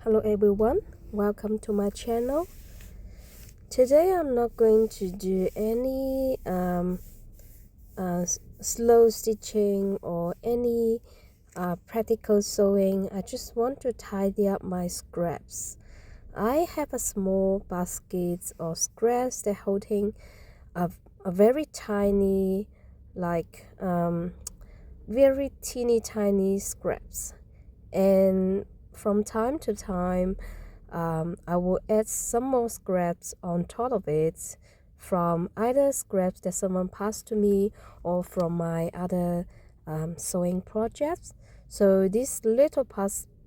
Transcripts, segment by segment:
Hello everyone, welcome to my channel. Today I'm not going to do any slow stitching or any practical sewing. I just want to tidy up my scraps. I have a small basket or scraps that holding a very tiny, like very teeny tiny scraps, and from time to time I will add some more scraps on top of it from either scraps that someone passed to me or from my other sewing projects. So this little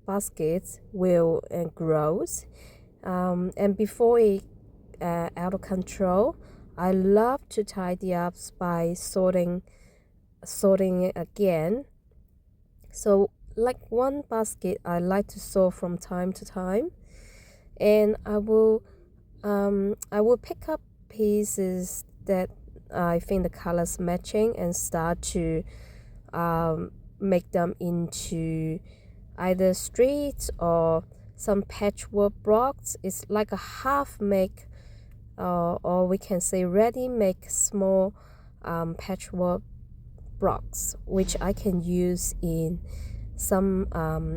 basket will grows, and before it out of control, I love to tidy up by sorting it again. So like one basket I like to sew from time to time, and I will pick up pieces that I think the colors matching and start to make them into either streets or some patchwork blocks. It's like a half make or we can say ready make small patchwork blocks, which I can use in some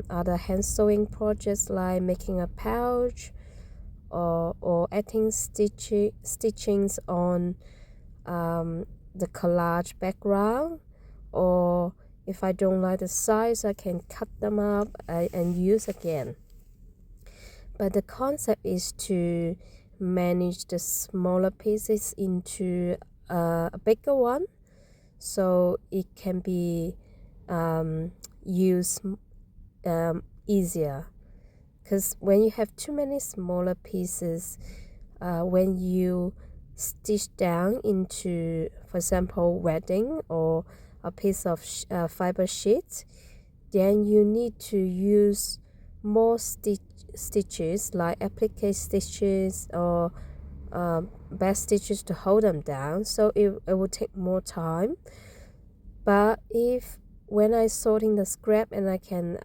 other hand sewing projects like making a pouch or adding stitchings on the collage background, or if I don't like the size I can cut them up and use again. But the concept is to manage the smaller pieces into a bigger one, so it can be used easier. Because when you have too many smaller pieces, when you stitch down into, for example, wedding or a piece of fiber sheet, then you need to use more stitches like applique stitches or back stitches to hold them down, so it will take more time. But if when I sorting the scrap and I can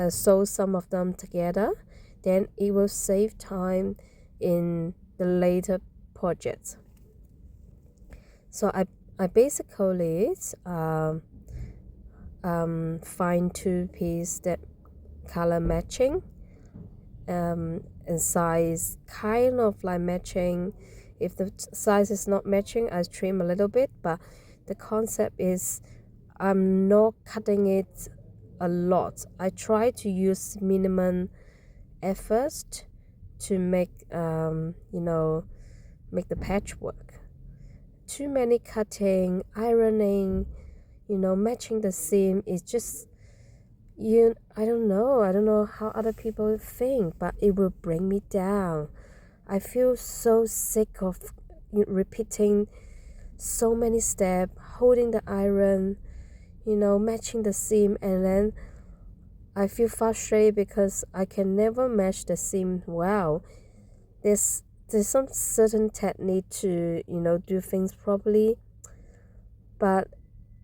sew some of them together, then it will save time in the later projects. So I basically find two pieces that color matching and size kind of like matching. If the size is not matching, I trim a little bit, but the concept is I'm not cutting it a lot. I try to use minimum efforts to make make the patchwork. Too many cutting, ironing, matching the seam is just I don't know how other people think, but it will bring me down. I feel so sick of repeating so many steps, holding the iron, matching the seam, and then I feel frustrated because I can never match the seam well. There's some certain technique to do things properly, but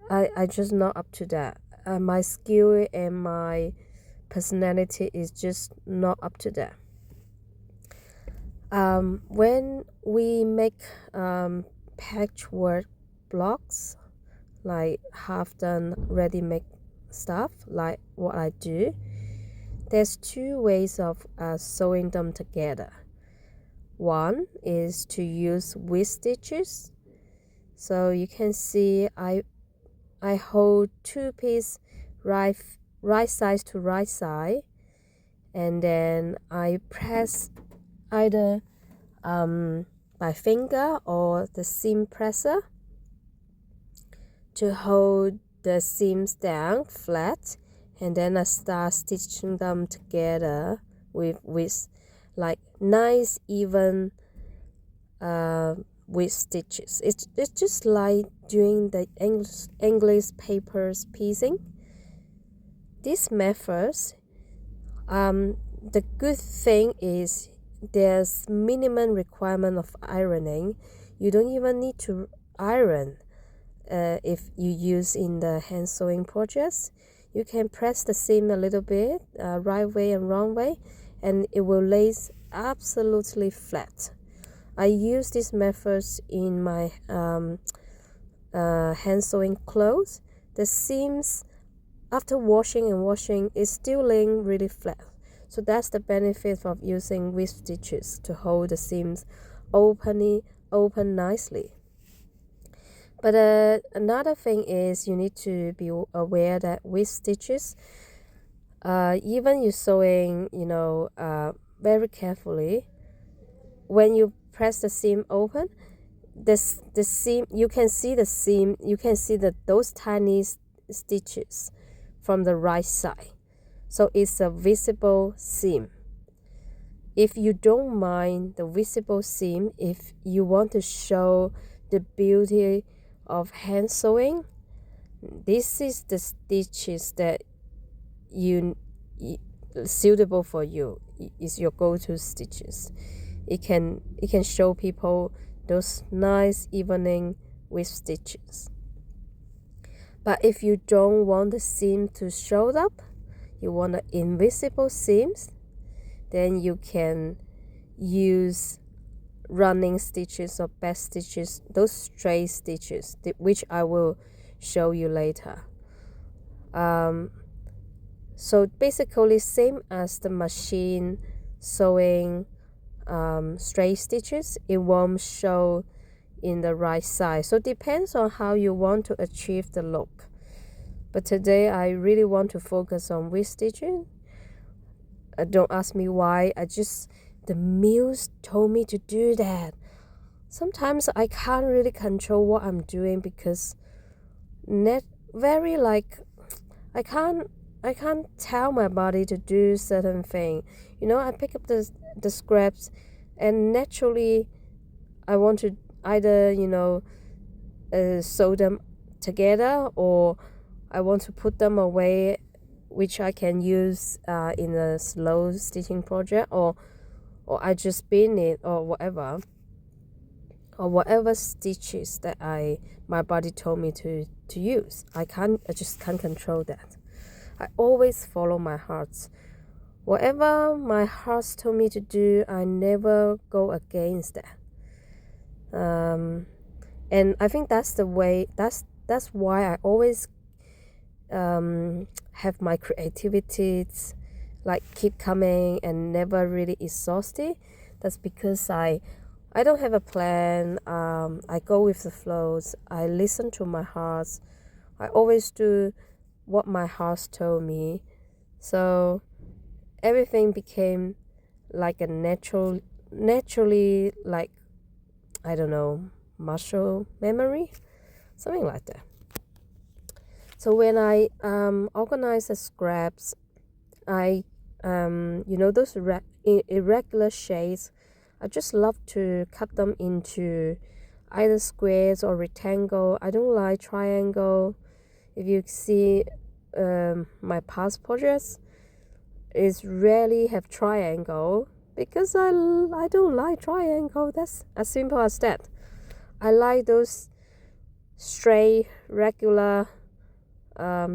I just not up to that. My skill and my personality is just not up to that. When we make patchwork blocks, like half done ready made stuff, like what I do, there's two ways of sewing them together. One is to use width stitches. So you can see I hold two pieces right side to right side, and then I press either by finger or the seam presser to hold the seams down flat, and then I start stitching them together with like nice even with stitches. It's just like doing the English papers piecing. These methods, the good thing is there's minimum requirement of ironing. You don't even need to iron if you use in the hand sewing projects. you can press the seam a little bit, right way and wrong way, and it will lay absolutely flat. I use these methods in my hand sewing clothes. The seams after washing and washing is still laying really flat. So that's the benefit of using whisk stitches to hold the seams open nicely. But another thing is you need to be aware that whisk stitches, even you sewing, very carefully, when you press the seam open, the seam, you can see the seam, you can see those tiny stitches from the right side. So it's a visible seam. If you don't mind the visible seam, if you want to show the beauty of hand sewing, this is the stitches that you suitable for you. Is your go-to stitches. It can show people those nice evening whisk stitches. But if you don't want the seam to show up, you want the invisible seams, then you can use running stitches or back stitches, those straight stitches, which I will show you later. So basically same as the machine sewing straight stitches, it won't show in the right side. So it depends on how you want to achieve the look. But today I really want to focus on whisk stitching. Don't ask me why, the muse told me to do that. Sometimes I can't really control what I'm doing because I can't tell my body to do certain thing. I pick up the scraps and naturally I want to either sew them together, or I want to put them away, which I can use in a slow stitching project, or I just spin it, or whatever stitches that my body told me to use. I just can't control that. I always follow my heart. Whatever my heart told me to do, I never go against that. And I think that's the way. That's why I always have my creativity keep coming and never really exhausted. That's because I don't have a plan. I go with the flows. I listen to my heart. I always do what my heart told me. So everything became like a naturally, like, I don't know, muscle memory, something like that. So when I organize the scraps, I those irregular shapes, I just love to cut them into either squares or rectangle. I don't like triangle. If you see my past projects, is rarely have triangle because I don't like triangle. That's as simple as that. I like those straight, regular,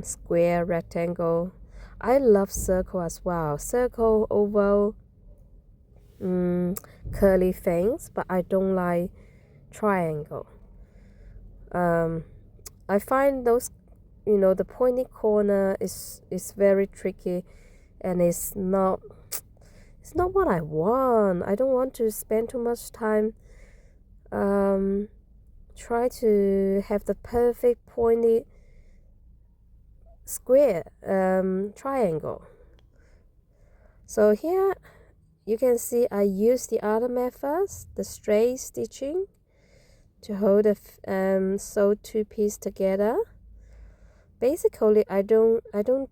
square, rectangle. I love circle as well. Circle, oval, curly things, but I don't like triangle. I find those, the pointy corner is very tricky, and it's not what I want. I don't want to spend too much time try to have the perfect pointy square triangle. So here you can see I use the other methods, the straight stitching, to hold the sew two pieces together. Basically, I don't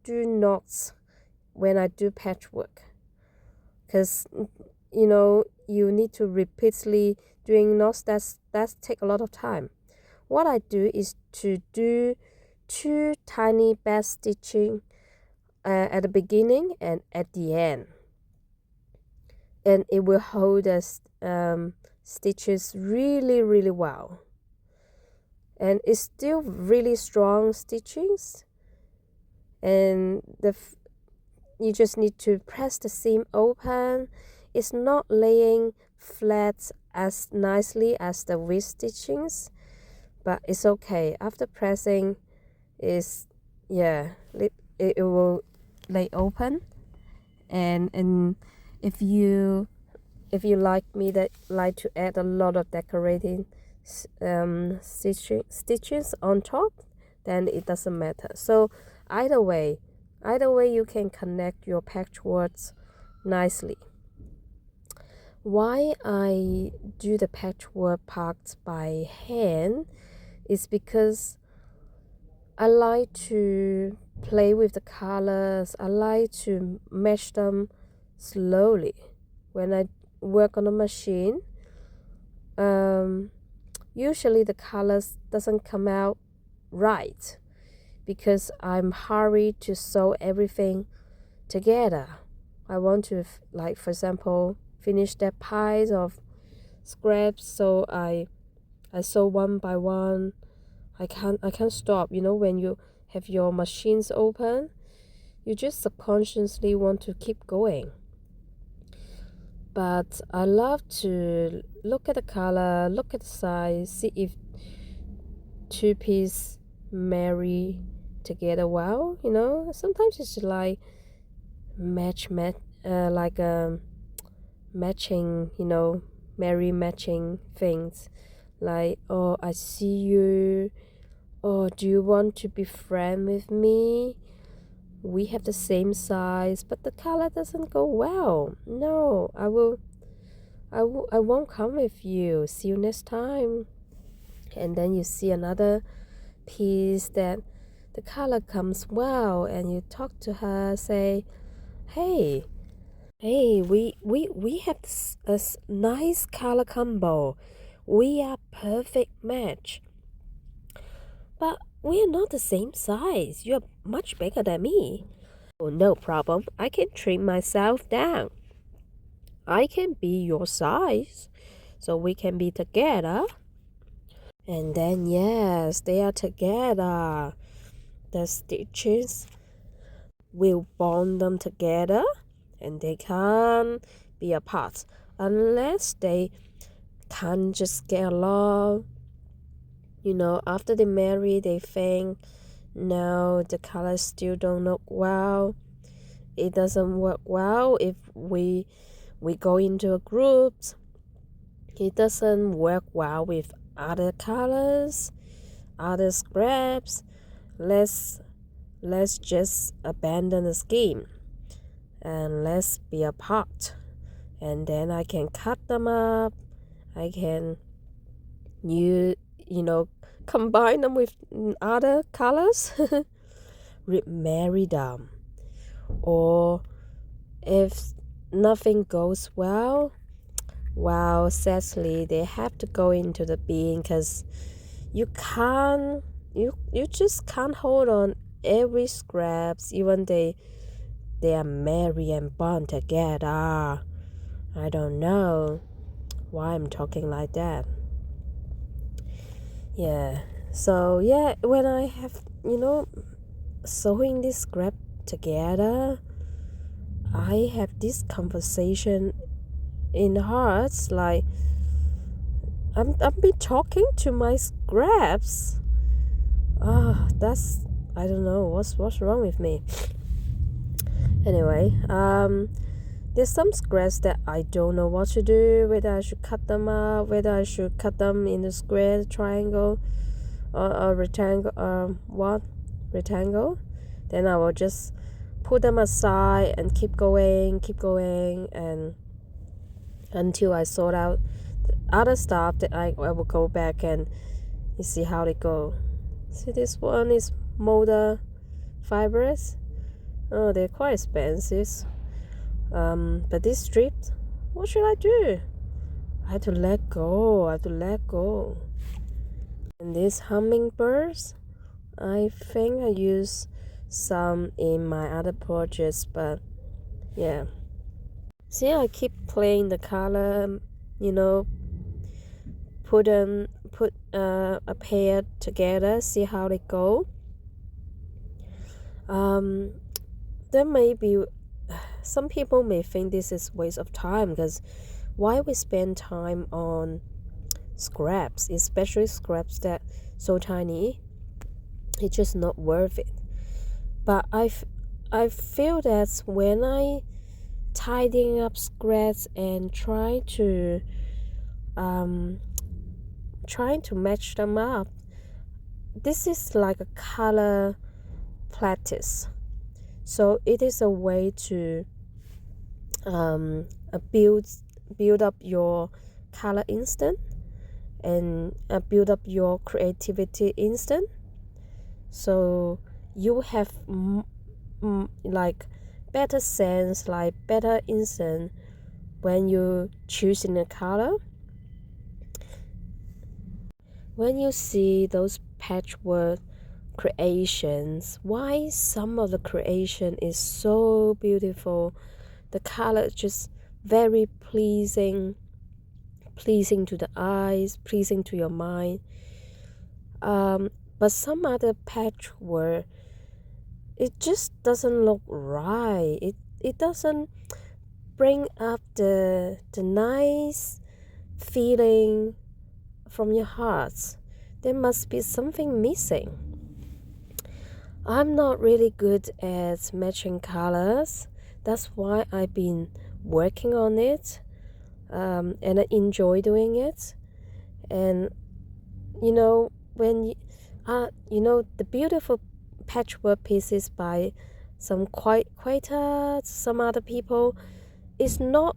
do knots when I do patchwork, because you need to repeatedly doing knots. That's take a lot of time. What I do is to do two tiny back stitching at the beginning and at the end, and it will hold the stitches really, really well, and it's still really strong stitchings, and you just need to press the seam open. It's not laying flat as nicely as the V stitchings, but it's okay. After pressing, it will lay open. And if you like to add a lot of decorating stitches on top, then it doesn't matter. So either way you can connect your patchworks nicely. Why I do the patchwork parts by hand is because I like to play with the colors. I like to match them slowly. When I work on a machine, usually the colors doesn't come out right because I'm hurried to sew everything together. I want to, like, for example, finish that piles of scraps, so I sew one by one. I can't stop. When you have your machines open, you just subconsciously want to keep going. But I love to look at the color, look at the size, see if two pieces marry together well. Sometimes it's like matching, matching things. Like, oh, I see you. Oh, do you want to be friend with me? We have the same size, but the color doesn't go well. No, I won't come with you. See you next time. And then you see another piece that the color comes well, and you talk to her, say, hey, we have a nice color combo. We are perfect match. But we're not the same size. You're much bigger than me. Oh, no problem. I can trim myself down. I can be your size, so we can be together. And then, yes, they are together. The stitches will bond them together, and they can't be apart unless they can't just get along. After they marry, they think, no, the colors still don't look well. It doesn't work well if we go into a group. It doesn't work well with other colors, other scraps. Let's just abandon the scheme and let's be apart. And then I can cut them up. I can combine them with other colors. Remarry them. Or if nothing goes well, sadly they have to go into the bin, because you just can't hold on every scraps, even they are married and bond together. I don't know why I'm talking like that. So when I have sewing this scrap together, I have this conversation in hearts, like I'm been talking to my scraps. That's, I don't know what's wrong with me. Anyway, there's some scraps that I don't know what to do, whether I should cut them up, whether I should cut them in a square, triangle, or rectangle, rectangle. Then I will just put them aside and keep going, and until I sort out the other stuff, that I will go back and you see how they go. See, this one is molded fibers. Oh, they're quite expensive. But this strip, what should I do? I have to let go. And these hummingbirds, I think I use some in my other projects, but yeah. See, I keep playing the color, put a pair together, see how they go. Um, there may be some people may think this is waste of time because why we spend time on scraps, especially scraps that so tiny, it's just not worth it. But I feel that when I tidying up scraps and um trying to match them up, this is like a color practice. So it is a way to um, build up your color instant and build up your creativity instant. So you have like better sense, like better instant when you choosing a color. When you see those patchwork creations, why some of the creation is so beautiful, the color is just very pleasing to the eyes, pleasing to your mind. But some other patchwork, it just doesn't look right. It doesn't bring up the nice feeling from your heart. There must be something missing. I'm not really good at matching colors. That's why I've been working on it, and I enjoy doing it. And when the beautiful patchwork pieces by some quite some other people, it's not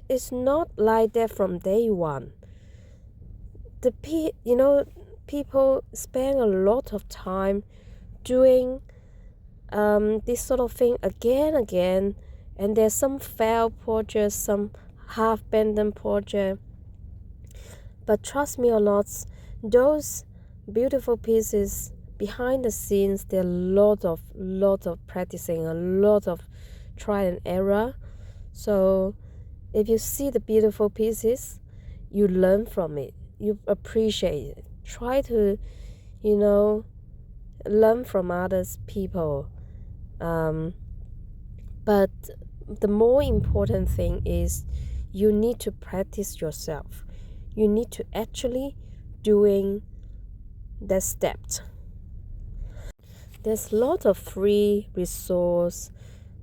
it's not like that from day one. People spend a lot of time doing this sort of thing again, and there's some failed projects, some half-abandoned project. But trust me or not, those beautiful pieces behind the scenes, there are lot of practicing, a lot of try and error. So if you see the beautiful pieces, you learn from it, you appreciate it. Try to, learn from others people. But the more important thing is you need to practice yourself. You need to actually doing the steps. There's a lot of free resource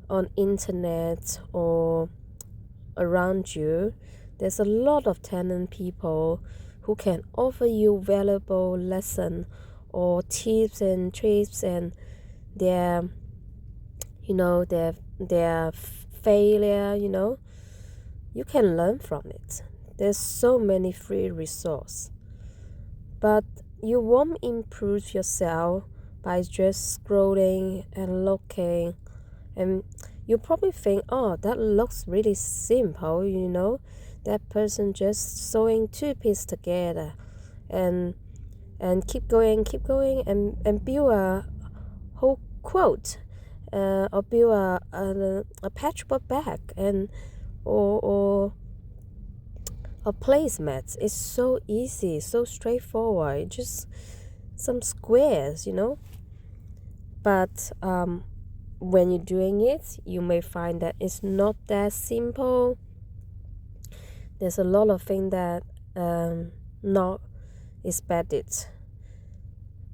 on internet or around you. There's a lot of talented people who can offer you valuable lesson or tips and tricks and their their failure. You can learn from it. There's so many free resource, but you won't improve yourself by just scrolling and looking. And you probably think, oh, that looks really simple. That person just sewing two pieces together and keep going and build a whole quilt, or build a patchwork bag and or placemats. It's so easy, so straightforward, just some squares. But when you're doing it, you may find that it's not that simple. There's a lot of things that not expected.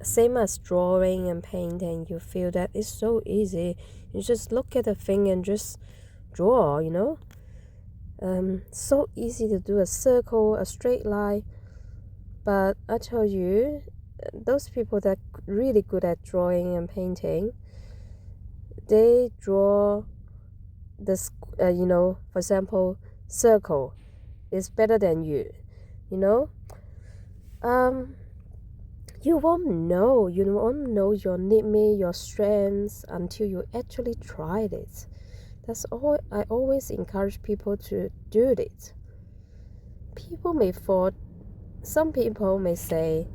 Same as drawing and painting, you feel that it's so easy. You just look at the thing and just draw. So easy to do a circle, a straight line. But I tell you, those people that are really good at drawing and painting, they draw this, for example, circle is better than you. You won't know your limit, your strengths until you actually tried it. That's all. I always encourage people to do it. Some people may say,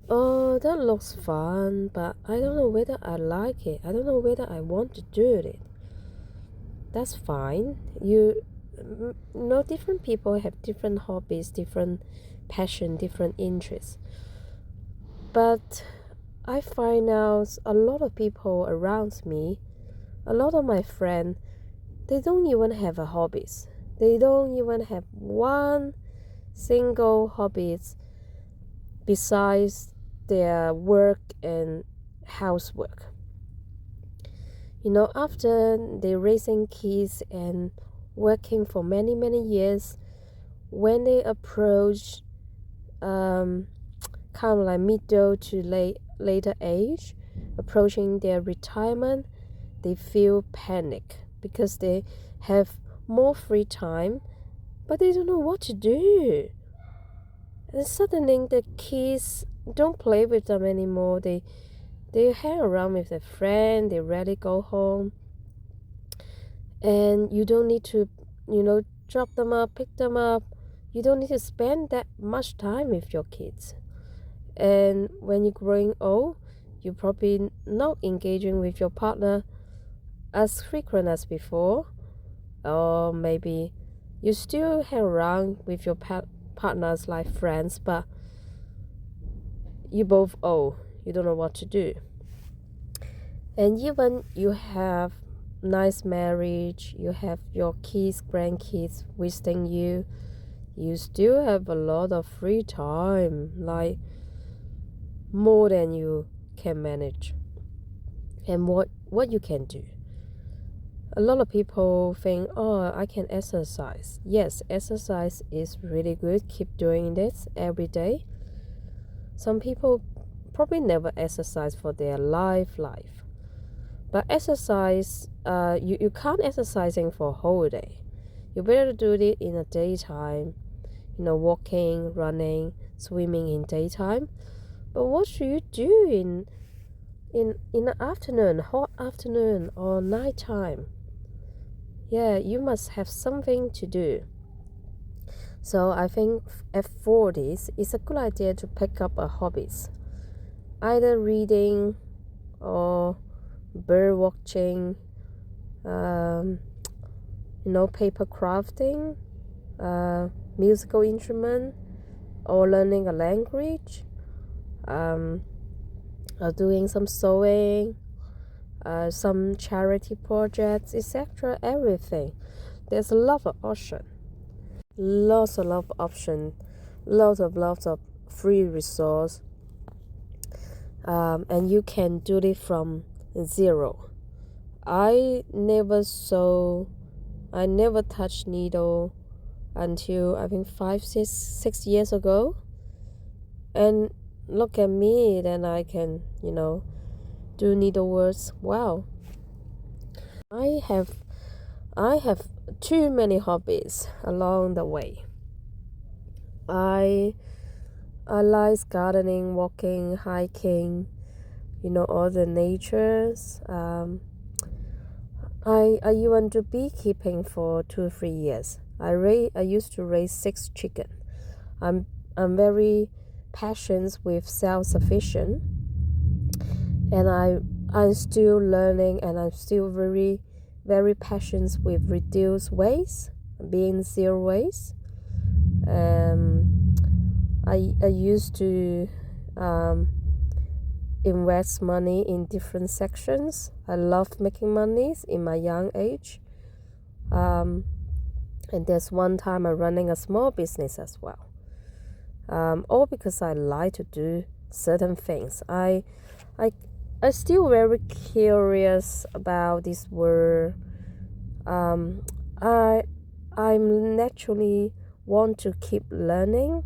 oh, that looks fun, but I don't know whether I like it. I don't know whether I want to do it. That's fine. Different people have different hobbies, different passion, different interests. But I find out a lot of people around me, a lot of my friends, they don't even have a hobbies. They don't even have one single hobbies besides their work and housework. After they raising kids and working for many, many years, when they approach kind of like middle to later age, approaching their retirement, they feel panic because they have more free time, but they don't know what to do. And suddenly the kids don't play with them anymore. They hang around with their friend, they rarely go home. And you don't need to, drop them up, pick them up. You don't need to spend that much time with your kids. And when you're growing old, you're probably not engaging with your partner as frequent as before. Or maybe you still hang around with your partners like friends, but you both old. You don't know what to do. And even you have nice marriage, you have your kids, grandkids visiting you, you still have a lot of free time, like more than you can manage. And what you can do? A lot of people think, oh, I can exercise. Yes, exercise is really good. Keep doing this every day. Some people probably never exercise for their life. But exercise, you can't exercising for a whole day. You better do it in the daytime, walking, running, swimming in daytime. But what should you do in the afternoon, hot afternoon or nighttime? Yeah, you must have something to do. So I think at 40s, it's a good idea to pick up a hobbies, either reading or bird watching, paper crafting, musical instrument, or learning a language, or doing some sewing, some charity projects, etc. Everything. There's a lot of option, lots of option, lots of free resource, and you can do it from zero. I never touched needle until I think 6 years ago, and look at me, then I can do needlework well. I have too many hobbies along the way. I like gardening, walking, hiking, all the natures. I even do beekeeping for 2-3 years. I used to raise 6 chicken. I'm very passionate with self-sufficient, and I'm still learning, and I'm still very very passionate with reduce waste, being zero waste. I used to invest money in different sections. I love making money in my young age. And there's one time I'm running a small business as well. All because I like to do certain things. I still very curious about this world. I'm naturally want to keep learning.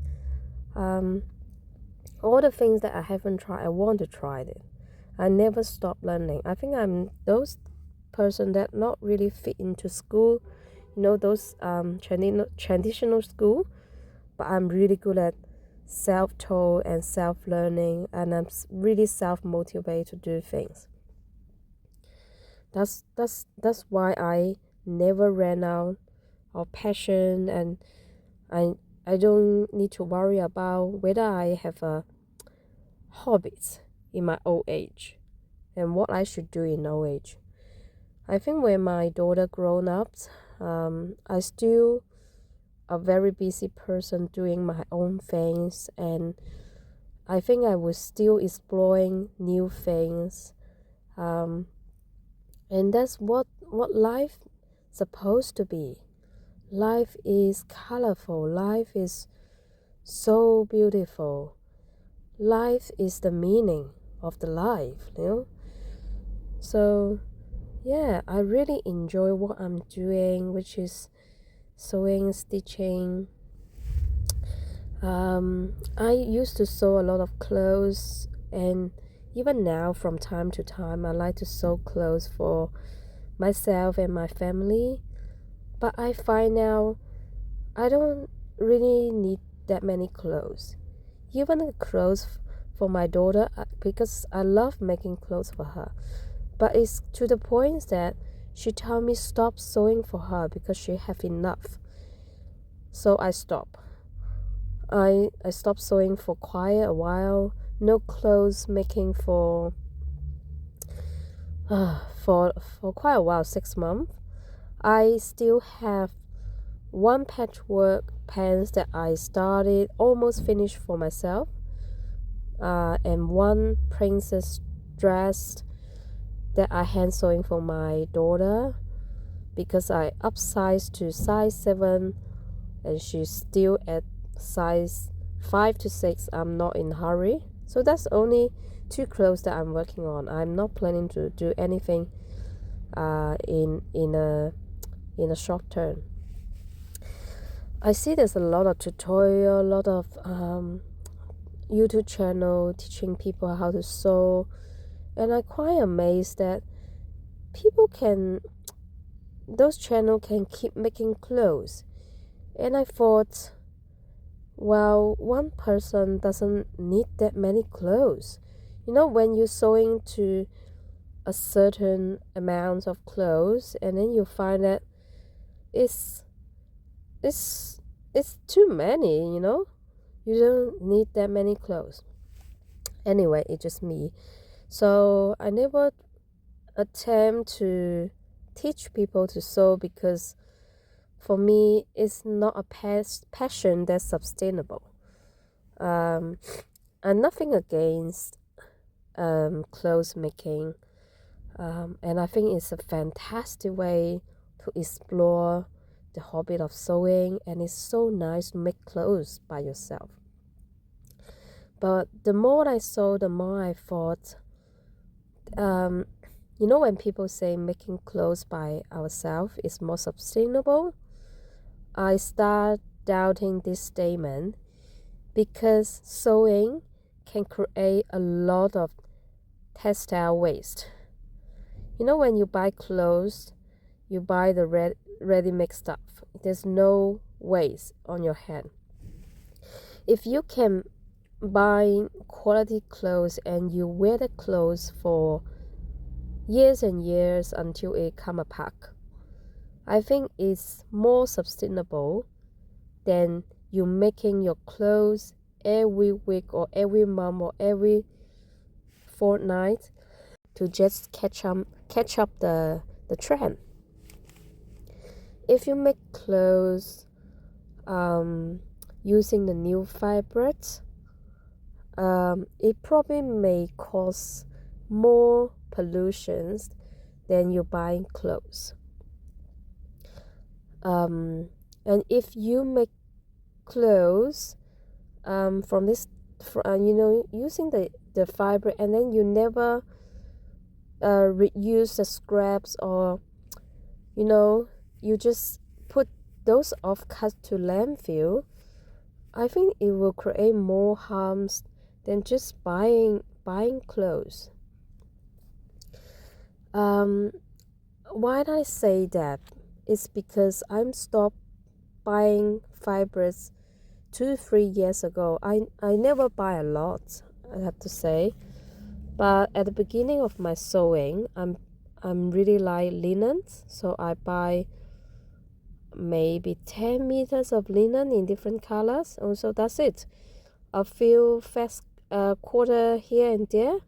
All the things that I haven't tried, I want to try it. I never stop learning. I think I'm those person that not really fit into school, those traditional school, but I'm really good at self-taught and self-learning, and I'm really self-motivated to do things. That's why I never ran out of passion, and I don't need to worry about whether I have a hobbies in my old age and what I should do in old age. I think when my daughter grown up, I still a very busy person doing my own things, and I think I was still exploring new things. And that's what life supposed to be. Life is colorful. Life is so beautiful. Life is the meaning of the life, you know. So yeah, I really enjoy what I'm doing, which is sewing, stitching. I used to sew a lot of clothes, and even now from time to time I like to sew clothes for myself and my family. But I find now I don't really need that many clothes. Even the clothes for my daughter, because I love making clothes for her. But it's to the point that she told me stop sewing for her because she have enough. So I stop. I stopped sewing for quite a while. No clothes making for quite a while, 6 months. I still have one patchwork pants that I started, almost finished for myself, and one princess dress that I hand sewing for my daughter because I upsized to size 7 and she's still at size 5 to 6. I'm not in a hurry. So that's only 2 clothes that I'm working on. I'm not planning to do anything in a short term. I see there's a lot of tutorial, a lot of YouTube channel teaching people how to sew, and I'm quite amazed that those channel can keep making clothes. And I thought, well, one person doesn't need that many clothes. You know, when you're sewing to a certain amount of clothes, and then you find that it's too many, you know. You don't need that many clothes. Anyway, it's just me. So I never attempt to teach people to sew because for me it's not a passion that's sustainable. And nothing against clothes making, and I think it's a fantastic way to explore the hobby of sewing, and it's so nice to make clothes by yourself. But the more I sew, the more I thought, you know, when people say making clothes by ourselves is more sustainable, I start doubting this statement because sewing can create a lot of textile waste. You know, when you buy clothes, you buy the ready-made stuff. There's no waste on your hand. If you can buy quality clothes and you wear the clothes for years and years until it come apart, I think it's more sustainable than you making your clothes every week or every month or every fortnight to just catch up the trend. If you make clothes using the new fabrics, it probably may cause more pollutions than you buying clothes. And if you make clothes from this, using the fiber, and then you never reuse the scraps, or you just put those offcuts to landfill, I think it will create more harms than just buying clothes. Why did I say that? It's because I'm stopped buying fibers 2-3 years ago. I never buy a lot, I have to say, but at the beginning of my sewing, I'm really like linen, so I buy maybe 10 meters of linen in different colors. Also, that's it. A few fast quarter here and there,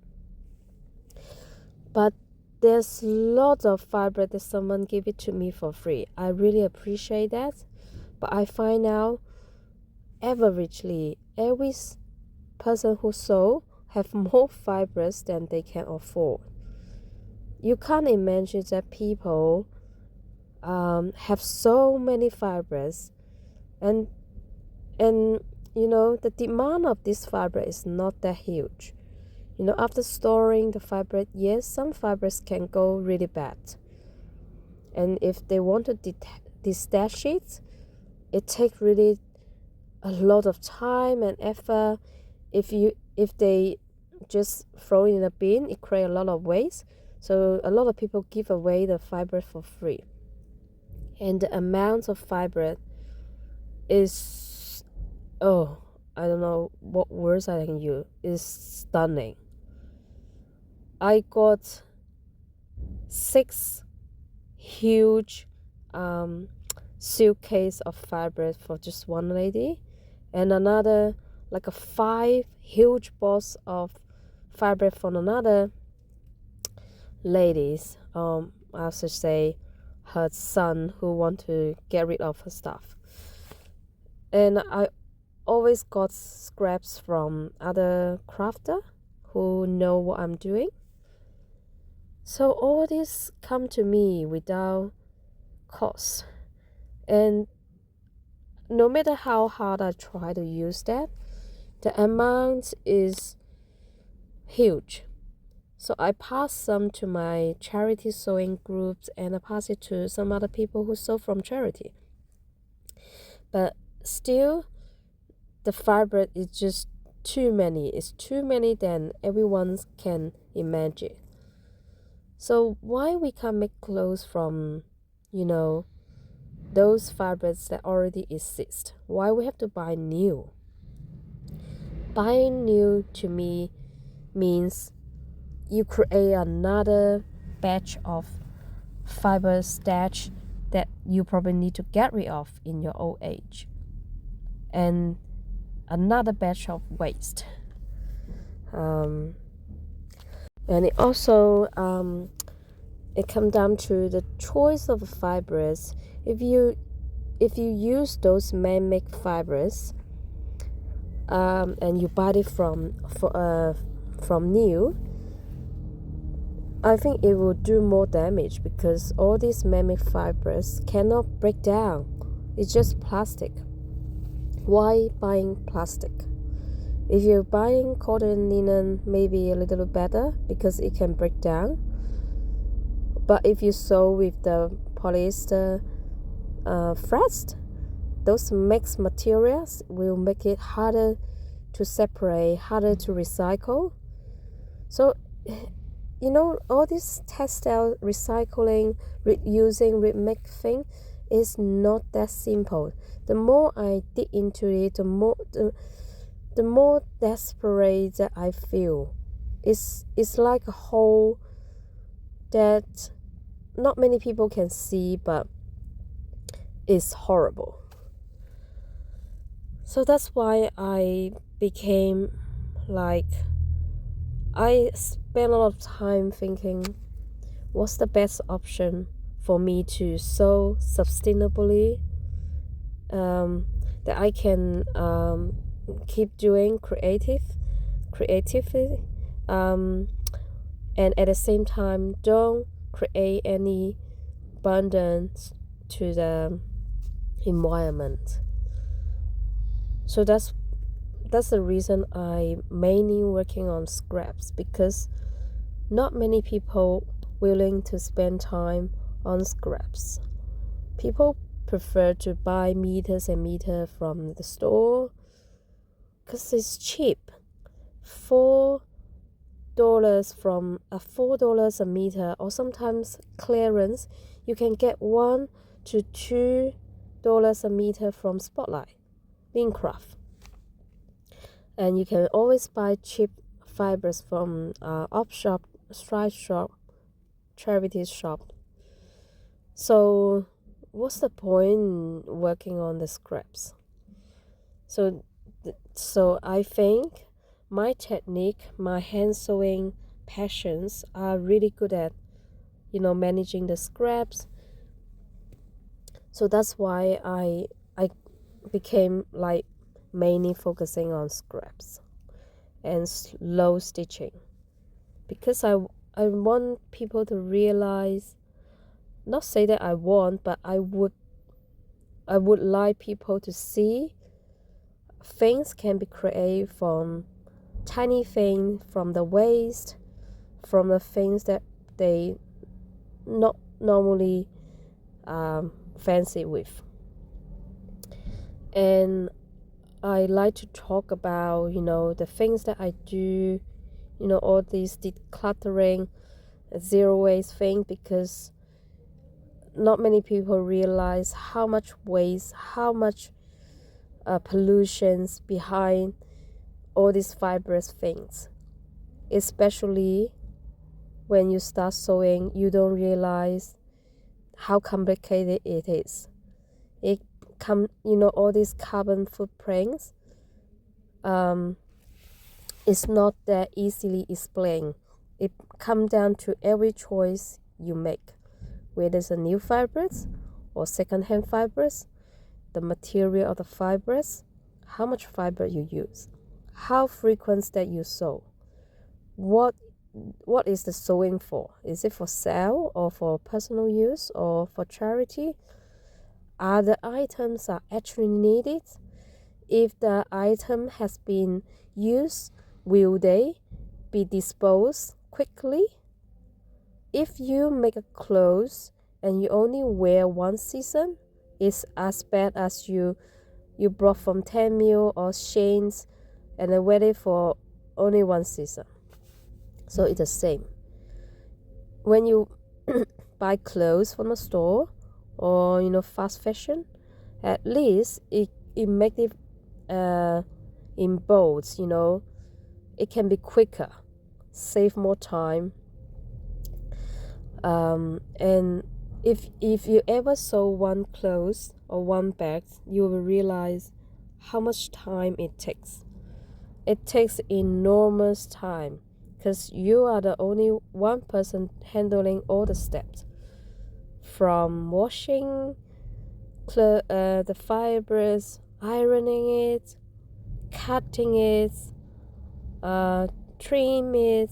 but there's lots of fiber that someone give it to me for free. I really appreciate that, but I find out averagely every person who sew have more fibers than they can afford. You can't imagine that people have so many fibers, and the demand of this fiber is not that huge. After storing the fiber, yes, some fibers can go really bad, and if they want to destash it, it takes really a lot of time and effort. If they just throw it in a bin, it creates a lot of waste. So a lot of people give away the fiber for free, and the amount of fiber is, I don't know what words I can use, is stunning. I got 6 huge suitcase of fabric for just one lady, and another like a 5 huge box of fabric for another ladies. I should say her son, who want to get rid of her stuff. And I always got scraps from other crafter who know what I'm doing. So all this come to me without cost, and no matter how hard I try to use that, the amount is huge. So I pass some to my charity sewing groups, and I pass it to some other people who sew from charity. But still, the fiber is just too many. It's too many than everyone can imagine. So why we can't make clothes from, those fibers that already exist? Why we have to buy new? Buying new to me means you create another batch of fiber stash that you probably need to get rid of in your old age, and another batch of waste. And it also it comes down to the choice of fibers. If you use those man-made fibers, and you buy it from new, I think it will do more damage, because all these man-made fibers cannot break down. It's just plastic. Why buying plastic? If you're buying cotton linen, maybe a little better because it can break down. But if you sew with the polyester threads, those mixed materials will make it harder to separate, harder to recycle. So, all this textile recycling, reusing, remaking is not that simple. The more I dig into it, the more desperate that I feel. It's like a hole that not many people can see, but it's horrible. So that's why I became I spent a lot of time thinking, what's the best option for me to sew sustainably, that I can keep doing creatively, and at the same time don't create any burden to the environment. So that's the reason I mainly working on scraps, because not many people willing to spend time on scraps. People prefer to buy meters and meters from the store because it's cheap. $4 from $4 a meter, or sometimes clearance, you can get $1 to $2 a meter from Spotlight, Lincraft. And you can always buy cheap fibers from op shop, strike shop, charity shop. So what's the point working on the scraps? So I think my technique, my hand sewing passions are really good at managing the scraps. So that's why I became mainly focusing on scraps. and slow stitching, because I want people to realize, not say that I want, but I would like people to see things can be created from tiny things, from the waste, from the things that they not normally fancy with. And I like to talk about, the things that I do, all these decluttering, zero waste thing, because not many people realize how much waste, how much pollutions behind all these fibrous things. Especially when you start sewing, you don't realize how complicated it is. All these carbon footprints, it's not that easily explained. It comes down to every choice you make, whether it's a new fibers or second-hand fibers, the material of the fibers, how much fiber you use, how frequent that you sew, what is the sewing for? Is it for sale or for personal use or for charity? Are the items are actually needed? If the item has been used, will they be disposed quickly? If you make a clothes and you only wear one season, it's as bad as you brought from 10 mil or Shane's and then wear it for only one season. So it's the same. When you buy clothes from a store or fast fashion, at least it make it in bolts. It can be quicker, save more time. And if you ever sew one clothes or one bag, you will realize how much time it takes. It takes enormous time, because you are the only one person handling all the steps, from washing the fibers, ironing it, cutting it, trim it,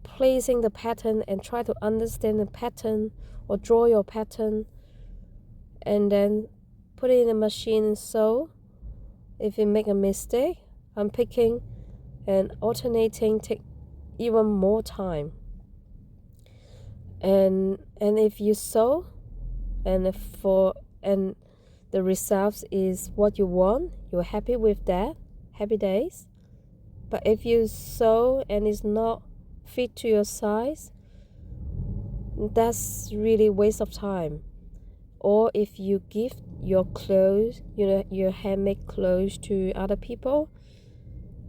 placing the pattern and try to understand the pattern or draw your pattern, and then put it in the machine and sew. If you make a mistake, unpicking and alternating take even more time. And if you sew and the results is what you want, you're happy with that, happy days. But if you sew and it's not fit to your size, that's really waste of time. Or if you give your clothes, your handmade clothes to other people,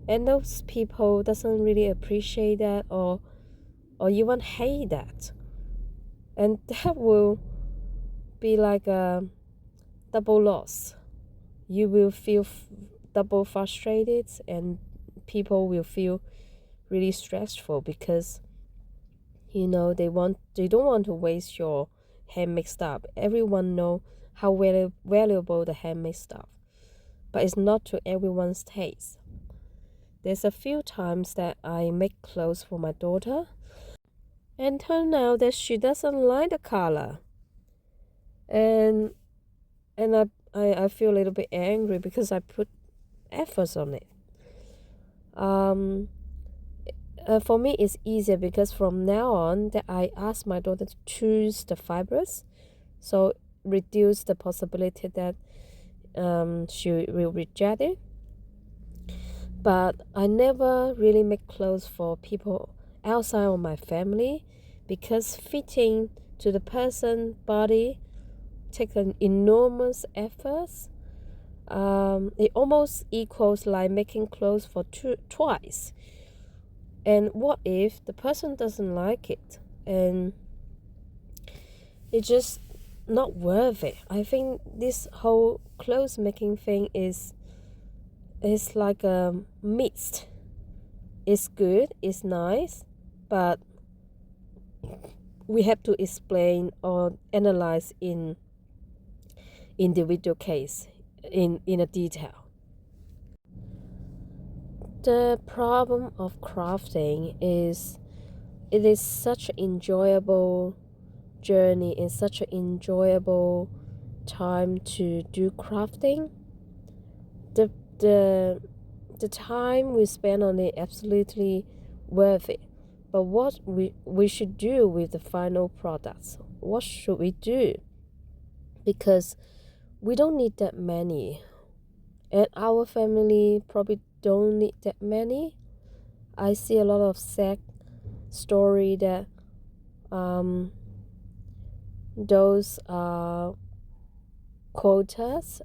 and those people doesn't really appreciate that or even hate that, and that will be like a double loss. You will feel double frustrated, and people will feel really stressful, because they don't want to waste your handmade stuff. Everyone know how valuable the handmade stuff, but it's not to everyone's taste. There's a few times that I make clothes for my daughter and turn out that she doesn't like the color, and I feel a little bit angry because I put efforts on it. For me it's easier, because from now on that I ask my daughter to choose the fibers, so reduce the possibility that she will reject it. But I never really make clothes for people outside of my family, because fitting to the person's body takes an enormous effort. It almost equals like making clothes for twice. And what if the person doesn't like it, and it's just not worth it? I think this whole clothes making thing is like a mixed. It's good, it's nice, but we have to explain or analyze in individual case in a detail. The problem of crafting is it is such an enjoyable journey and such an enjoyable time to do crafting. The the the time we spend on it absolutely worth it. But what we should do with the final products? What should we do? Because we don't need that many. And our family probably don't need that many. I see a lot of sad story that those quotas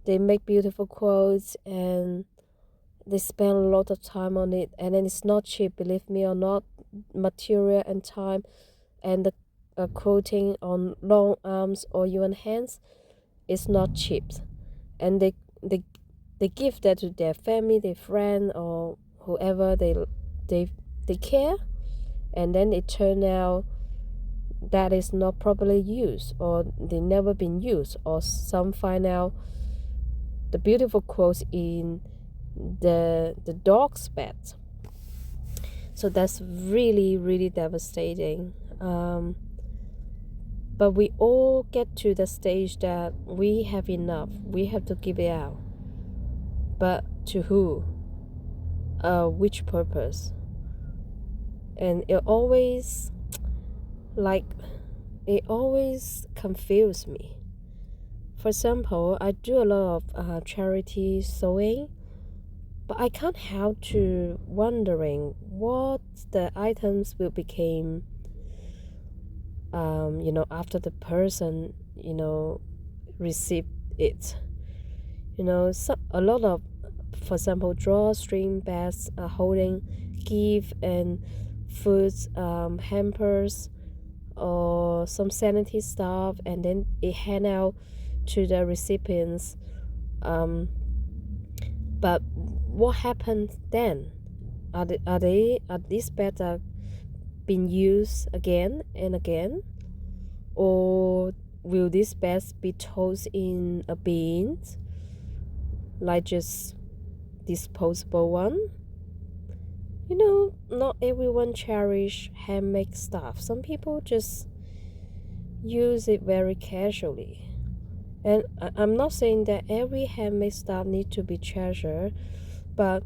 they make beautiful quotes and they spend a lot of time on it, and then it's not cheap, believe me or not. Material and time and the quoting on long arms or even hands is not cheap, and they they give that to their family, their friend, or whoever they they care, and then it turn out that is not properly used or they never been used, or some find out the beautiful quotes in the dog's bed. So that's really devastating. But we all get to the stage that we have enough, we have to give it out. But to who? Which purpose? And it always confuses me. For example, I do a lot of charity sewing, but I can't help to wondering what the items will become, after the person, received it. A lot of, for example, drawstring bags holding gift and foods, hampers, or some sanitary stuff, and then it hand out to the recipients. But what happens then? Are these bags being used again and again, or will these bags be tossed in a bin, like just disposable one? Not everyone cherish handmade stuff. Some people just use it very casually. And I'm not saying that every handmade stuff needs to be treasured, but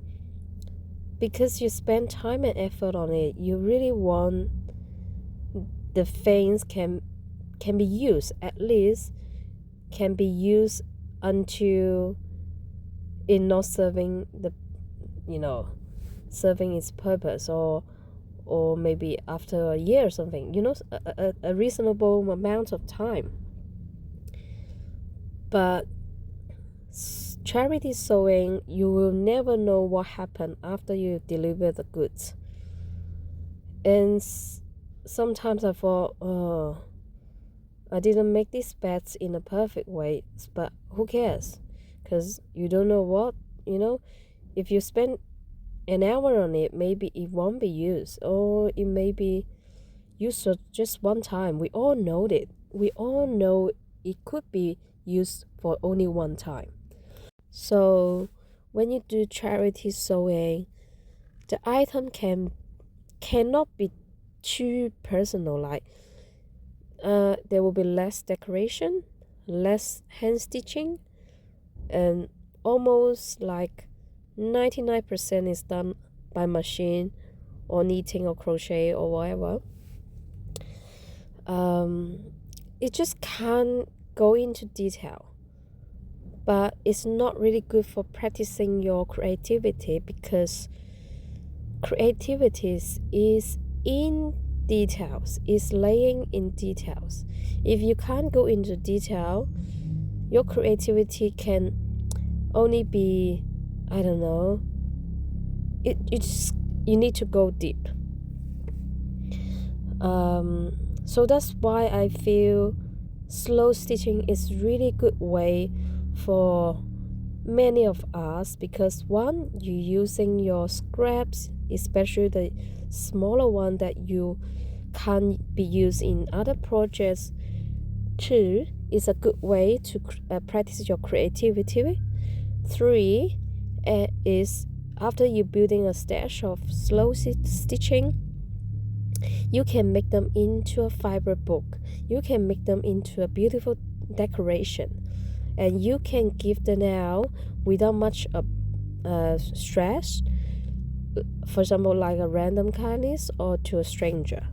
because you spend time and effort on it, you really want the things can be used, at least can be used until it not serving serving its purpose, or maybe after a year or something, a reasonable amount of time. But charity sewing, you will never know what happened after you deliver the goods. And sometimes I thought, I didn't make these bags in a perfect way, but who cares? Because you don't know what, if you spend an hour on it, maybe it won't be used, or it may be used just one time. We all know it. We all know it could be used for only one time. So when you do charity sewing, the item cannot be too personal. Like there will be less decoration, less hand stitching, and almost like 99% is done by machine or knitting or crochet or whatever. It just can't go into detail, but it's not really good for practicing your creativity, because creativity is in details, is laying in details. If you can't go into detail, your creativity can only be, I don't know, you need to go deep. So that's why I feel slow stitching is really good way for many of us, because one, you're using your scraps, especially the smaller one that you can't be used in other projects. Two, it's a good way to practice your creativity. Three, is after you building a stash of slow stitching, you can make them into a fiber book. You can make them into a beautiful decoration, and you can give them out without much stress. For example, like a random kindness or to a stranger.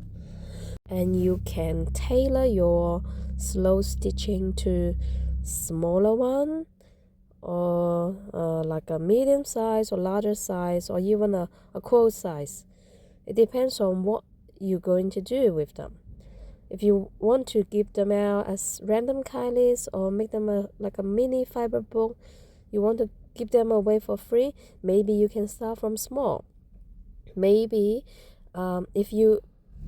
And you can tailor your slow stitching to smaller one, or like a medium size or larger size, or even a quote size. It depends on what you're going to do with them. If you want to give them out as random kindness or make them like a mini fiber book, you want to give them away for free, maybe you can start from small. Maybe if you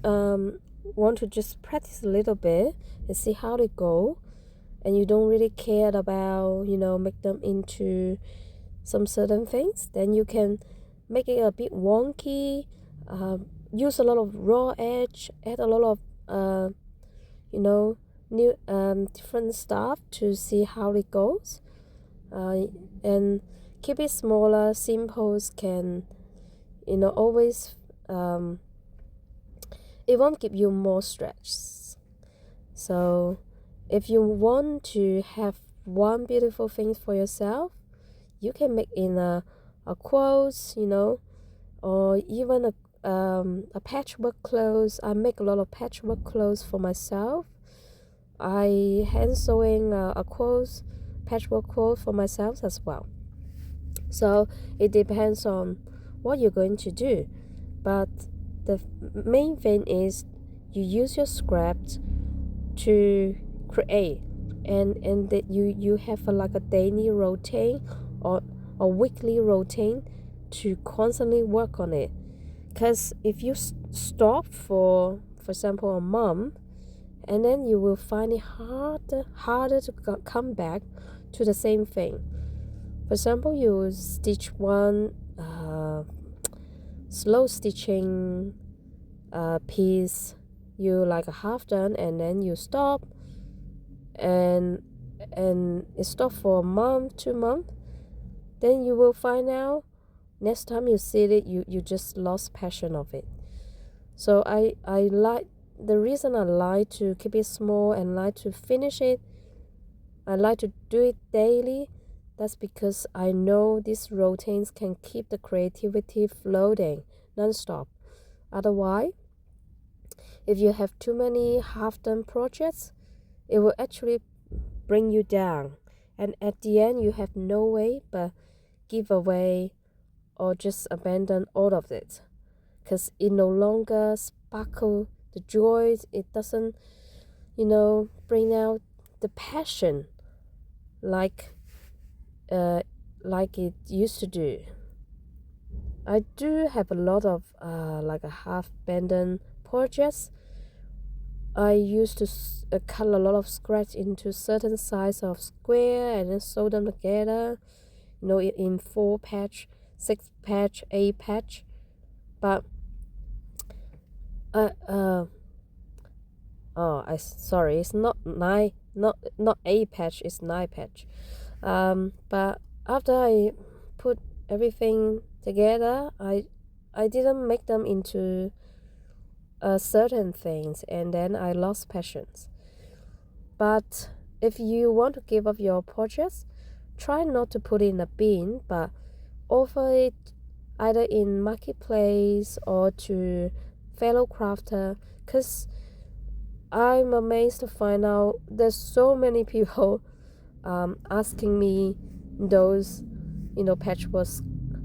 want to just practice a little bit and see how they go, and you don't really care about, make them into some certain things, then you can make it a bit wonky, use a lot of raw edge, add a lot of new different stuff to see how it goes, and keep it smaller. Simples can always it won't give you more stretch. So if you want to have one beautiful thing for yourself, you can make in a quotes, or even a patchwork clothes. I make a lot of patchwork clothes for myself. I hand sewing a quotes, patchwork quote for myself as well. So it depends on what you're going to do, but the main thing is you use your scraps to create, and that you have like a daily routine or a weekly routine to constantly work on it. Because if you stop for example a month, and then you will find it harder to come back to the same thing. For example, you stitch one slow stitching piece, you like a half done, and then you stop, and it stop for a month, 2 months, then you will find out next time you see it, you just lost passion of it. So I like, the reason I like to keep it small and like to finish it, I like to do it daily. That's because I know these routines can keep the creativity floating non-stop. Otherwise, if you have too many half-done projects, it will actually bring you down. And at the end, you have no way but give away or just abandon all of it. Because it no longer sparkle the joys. It doesn't, bring out the passion like it used to do. I do have a lot of like a half-abandoned projects. I used to cut a lot of scratch into certain size of square and then sew them together, in 4 patch, 6 patch, 8 patch. But sorry, it's not 9, not 8 patch, it's 9 patch. But after I put everything together, I didn't make them into certain things, and then I lost passions. But if you want to give up your projects, try not to put it in a bin, but offer it either in marketplace or to fellow crafter, because I'm amazed to find out there's so many people asking me those patchwork,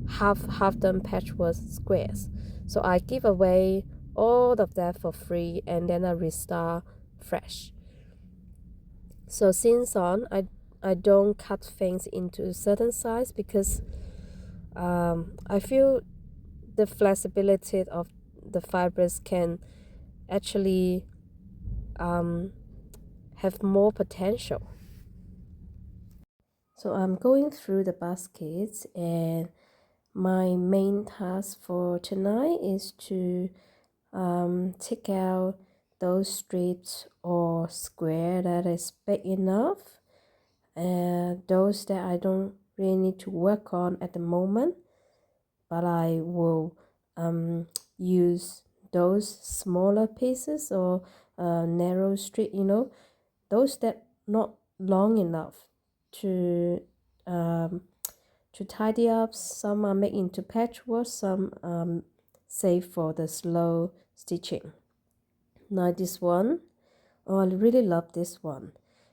half done patchwork squares. So I give away all of that for free, and then I restart fresh. So since on, I don't cut things into certain size, because I feel the flexibility of the fibers can actually have more potential. So I'm going through the baskets, and my main task for tonight is to take out those strips or square that is big enough, and those that I don't really need to work on at the moment, but I will use those smaller pieces or narrow strip, those that not long enough to um, tidy up. Some are made into patchwork, some save for the slow stitching. Now this one, oh, I really love this one.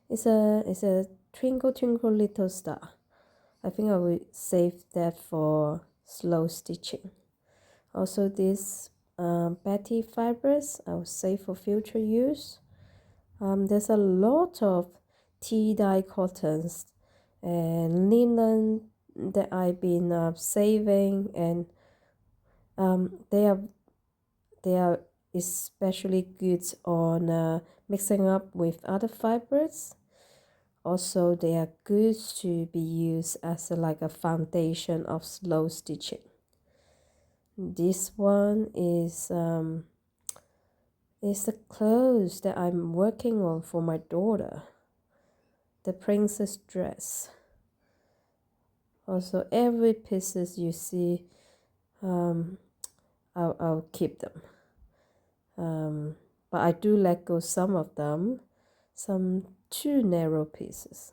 It's a twinkle twinkle little star. I think I will save that for slow stitching. Also this Betty fibers I will save for future use. There's a lot of tea-dye cottons and linen that I've been saving, and they are especially good on mixing up with other fibers. Also, they are good to be used as like a foundation of slow stitching. This one is the clothes that I'm working on for my daughter, the princess dress. Also, every pieces you see, I'll keep them. But I do let go some of them, some too narrow pieces.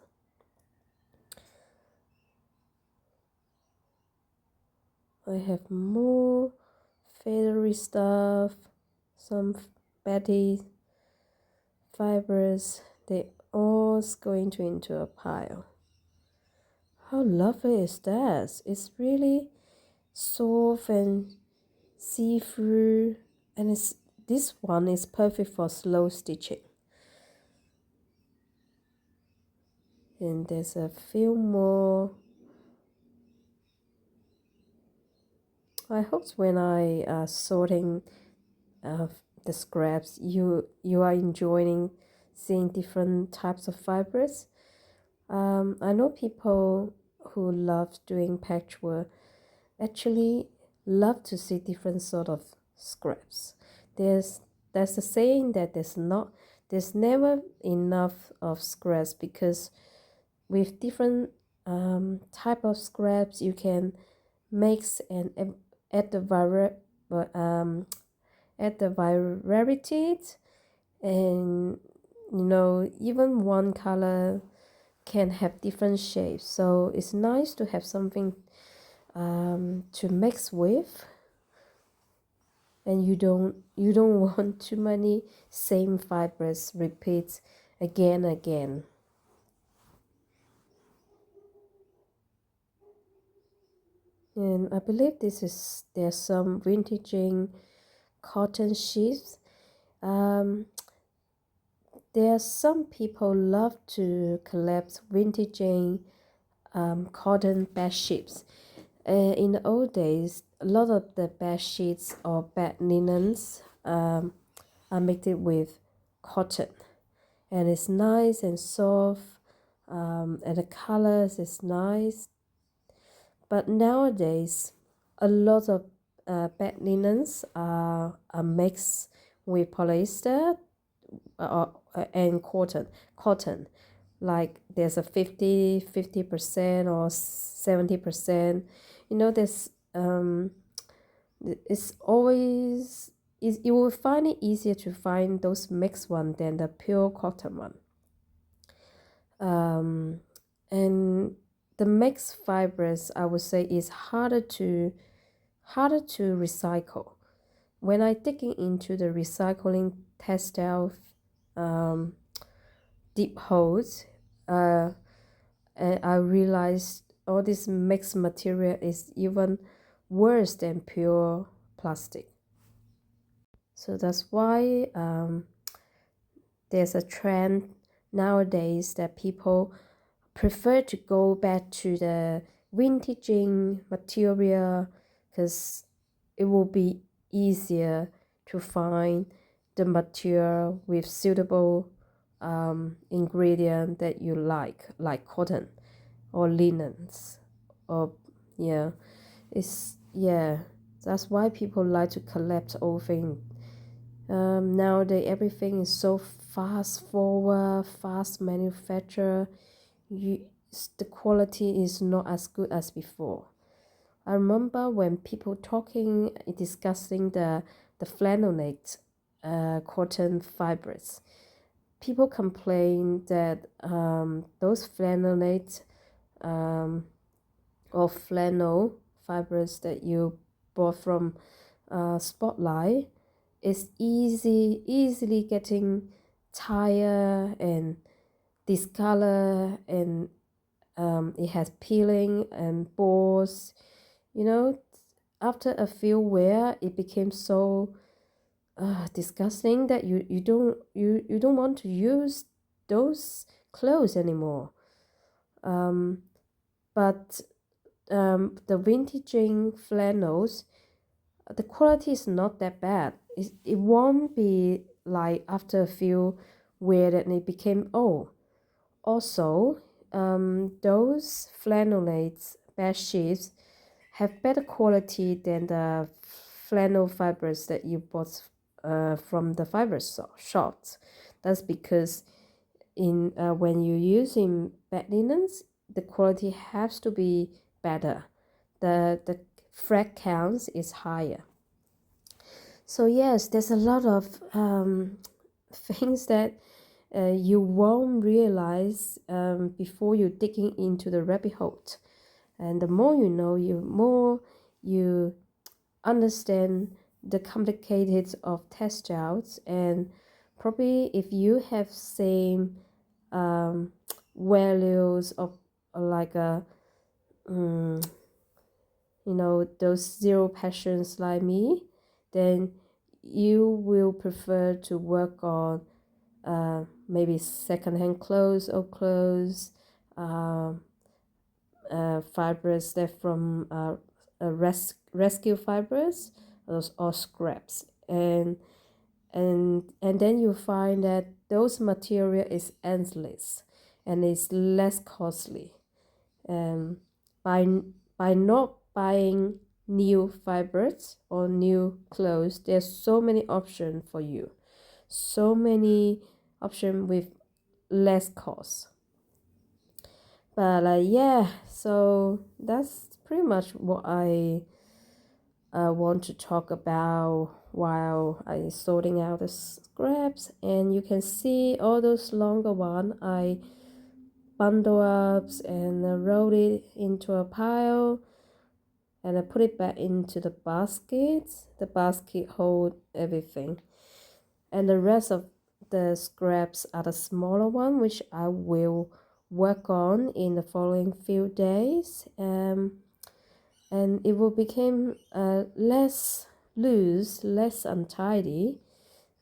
I have more feathery stuff, some Betty fibers. They all going into a pile. How lovely is that? It's really soft and see-through, and this one is perfect for slow stitching. And there's a few more. I hope when I sorting the scraps, you are enjoying seeing different types of fibers. I know people who love doing patchwork actually love to see different sort of scraps. There's a saying that there's never enough of scraps, because with different type of scraps you can mix and add the varieties, and even one color can have different shapes, so it's nice to have something to mix with, and you don't want too many same fibers repeat again and again. And I believe there's some vintaging cotton sheets. There are some people love to collect vintaging cotton bed sheets. In the old days, a lot of the bed sheets or bed linens are made with cotton, and it's nice and soft, and the colors is nice. But nowadays, a lot of bed linens are mixed with polyester and cotton. Like there's a 50% or 70%. There's it's always you will find it easier to find those mixed one than the pure cotton one. And the mixed fibers, I would say, is harder to recycle. When I digging into the recycling textile deep holes, and I realized all this mixed material is even worse than pure plastic. So that's why there's a trend nowadays that people prefer to go back to the vintaging material, because it will be easier to find the material with suitable ingredient that you like cotton or linens, or that's why people like to collect old things. Nowadays everything is so fast forward, fast manufacture. The quality is not as good as before. I remember when people discussing the flannelate cotton fibers. People complain that those flannelate or flannel fibers that you bought from Spotlight is easily getting tired and discolor, and it has peeling and balls. You know, after a few wear, it became so disgusting that you don't want to use those clothes anymore. But the vintaging flannels, the quality is not that bad. It won't be like after a few wear that it became old. Also, those flannelates bed sheets have better quality than the flannel fibers that you bought from the shops. That's because when you use in bed linens, the quality has to be better. The thread counts is higher. So yes, there's a lot of things that you won't realize before you're digging into the rabbit hole. And the more you know, more you understand the complicated of textiles. And probably if you have same values of like a those zero passions like me, then you will prefer to work on maybe secondhand clothes or clothes, fibers that from rescue fibers or scraps, and then you find that those material is endless and is less costly. um, by by not buying new fibers or new clothes, there's so many options for you, so many options with less cost. But yeah, so that's pretty much what I want to talk about while I sorting out the scraps. And you can see all those longer one I bundle up and roll it into a pile, and I put it back into the basket. The basket hold everything, and the rest of the scraps are the smaller one, which I will work on in the following few days. And it will become less loose, less untidy,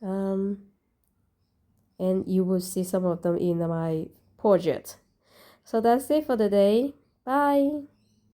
and you will see some of them in my project. So that's it for the day. Bye.